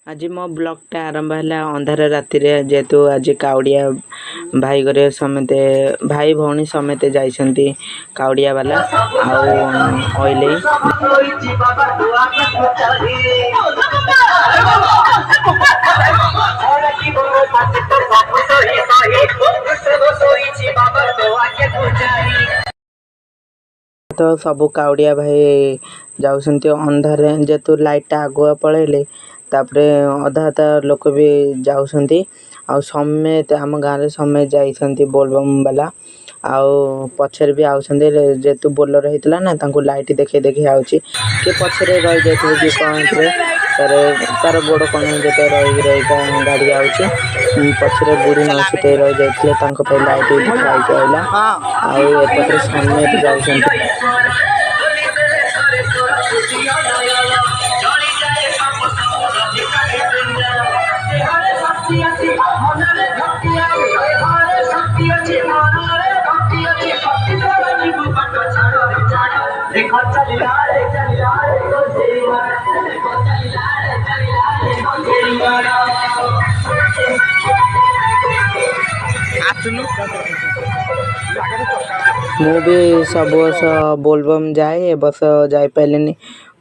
आज मो ब्लॉगटा आरंभ है अंधार राति जेहेतु आज काउड़िया भाई घरे समेते भाई भौणी समेते जाइछंती काउड़िया वाला आइले तो सबू काउड़िया भाई जाउछंती अंधार जेहेतु लाइट आगुआ पड़ेले तापरे अधा अधा लोक भी जाउछंती आउ समेत आम गाँव समेत जाइछंती बोलबम वाला आउ पछरे भी आउछंती जेहेतु बोलर होइतला ना तांको लाइट देखे देखे आउची के पछरे रहि जाइतबे कि कोनरे तार गोड़ कोन जेते रहि रहि का गाड़ी आउची पछरे बुढ़ी नौसिते रहि जाइतले तांको पे लाइट दिखाई आइला आउ एपटरे समेत जाउछंती मु भी सब वर्ष बोलबम जाए बस जाई पाइलेनी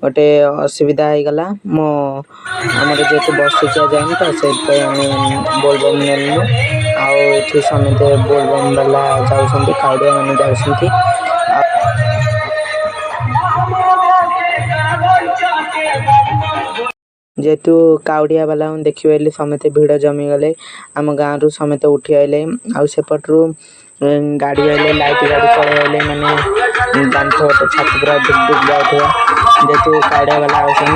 गोटे असुविधा हो गला मो आमर जेहेतु बसिकिया जाए तो से बोलबम नेलु आउ समेत बोलबम वाला जाऊँ काउड़िया मैंने जाऊँ जेहेतु काउड़िया वाला देखिए समते भिड़ जमी गले आम गाँव रु समते उठी आइले आउपटू गाड़ी आइले लाइट गाड़ी चल आइले मैंने जानते तो छात पूरा दुख दुख जाए जेहेतु काउड़िया वाला आउसन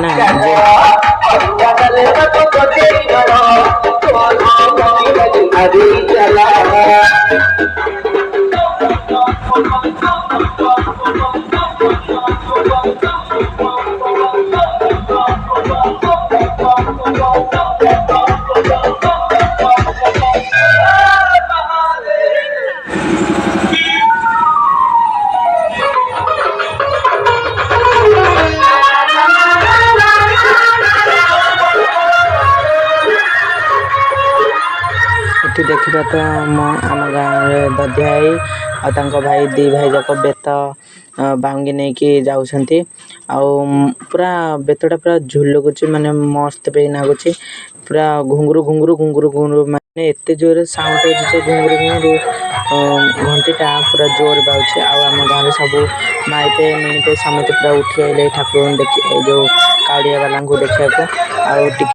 देखा तो आम गाँव दधियाई आ भाई दी भाई जाक बेत बांगी नहीं कि जाऊँगी पूरा बेतटा पूरा झुलुकुची माने मस्त भी लगुच पूरा घुंगुरु घुंगुरु घुंगुरु घुंगुरु माने एत जोर साउंड हो घुंगुरु घुंगुरु घंटीटा पूरा जोर बाउचे आम गाँव सब माइपे मिनिपे समस्त पूरा उठी आइले ठाकुर देखिए जो काउड़िया वाला देखा